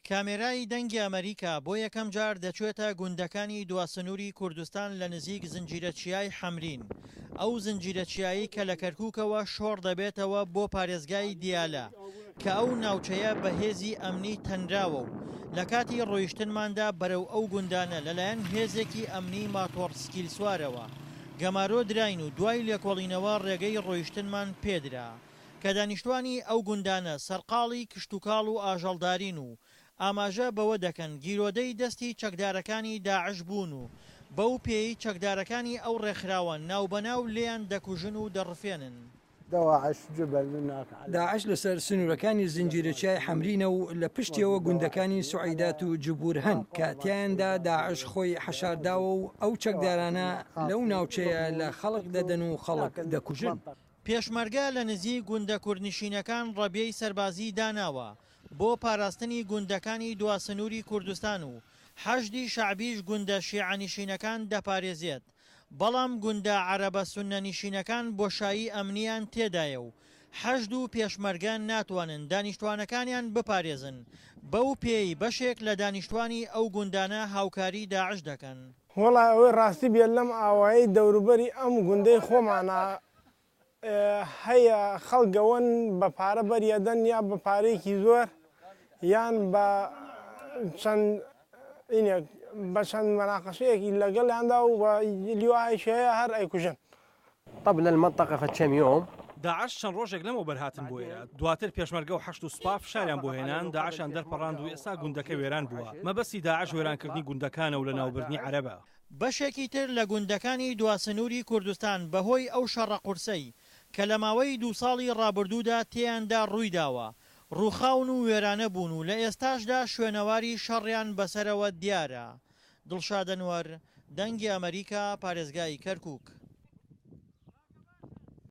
کامێرای دەنگی ئەمریکا بۆ یەکەم جار دەچێتە گوندەکانی دواسنووری کوردستان لە نزیک زنجیرەچیای حەمرین. ئەو زنجیرەچیایی کە لە کەرکووکەوە شۆڕ دەبێتەوە بۆ پارێزگای دیالە کە ئەو ناوچەیە بەهێزی ئەمنی تەنراوە و لە کاتی ڕۆیشتنماندا بەرەو ئەو گوندانە لەلایەن هێزێکی ئەمنی ماتۆڕسکیل سوارەوە گەمارۆ دراین و دوای لێکۆڵینەوە ڕێگەی ڕۆیشتنمان پێدرا کە دانیشتوانی ئەو گوندانە سەرقاڵی کشتوکاڵ و ئاژەڵدارین و ئاماژە بەوە دەکەن گیرۆدەی دەستی چەکدارەکانی داعش بوون و بەو پێی چەکدارەکانی ئەو ڕێکخراوە ناوبەناو لێیان دەکوژن و دەڕفێنن. داعش لەسەر سنوورەکانی زنجیرەچیای حەمرینە و لە پشتیەوە گوندەکانی سوعیدات و جبور هەن کە تیایاندا داعش خۆی حەشارداوە و ئەو چەکدارانە لەو ناوچەیە لە خەڵک دەدەن و خەڵک دەکوژن. پێشمەرگە لە نزیک گوندە کوردنشینەکان ڕەبیەی سەربازی داناوە بۆ پاراستنی گوندەکانی دواسنووری کوردستان و حەشدی شعبیش گوندە شیعەنشینەکان دەپارێزێت. بەڵام گوندە عەرەبە سوننەنشینەکان بۆشایی ئەمنیان تێدایە و حەشد و پێشمەرگان ناتوانن دانیشتوانەکانیان بپارێزن. بەو پێی بەشێک لە دانیشتوانی ئەو گوندانە هاوکاری داعش دەکەن. وەڵای ئەوەی ڕاستی بێت لەم ئاوایی دەوروبەری ئەم گوندەی خۆمانە هەیە خەڵگەوەن بە پارە بەریەدەن یا بە پارەیەکی زۆر یان بە چەند مەناقەشەیەکی لەگەڵیاندا و بە لیوایشەیە هەر ئەیکوژن. قبل المنطقة كم يوم داعش چەند ڕۆژێک لەمەوە بەرهاتن بۆ ئێرە دواتر پێشمەرگە و حەشت و سوپاف شاریان بۆ هێنان داعشان دەرپەڕاند و ئێستا گوندەکە وێران بووە. مەبەستی داعش وێرانکردنی گوندەکانە و لە ناوبردنی عەرەبە. بەشێکی تر لە گوندەکانی دواسنووری کوردستان بەهۆی ئەو شەڕە قورسەی کە لە ماوەی 2 ساڵی ڕابردوودا تێیاندا ڕوویداوە ڕووخاون و وێرانە بوون و لە ئێستاشدا شوێنەواری شەڕیان بەسەرەوە دیارە. دڵشاد ئەنوەر، دەنگی ئەمریکا، پارێزگای کەرکووک.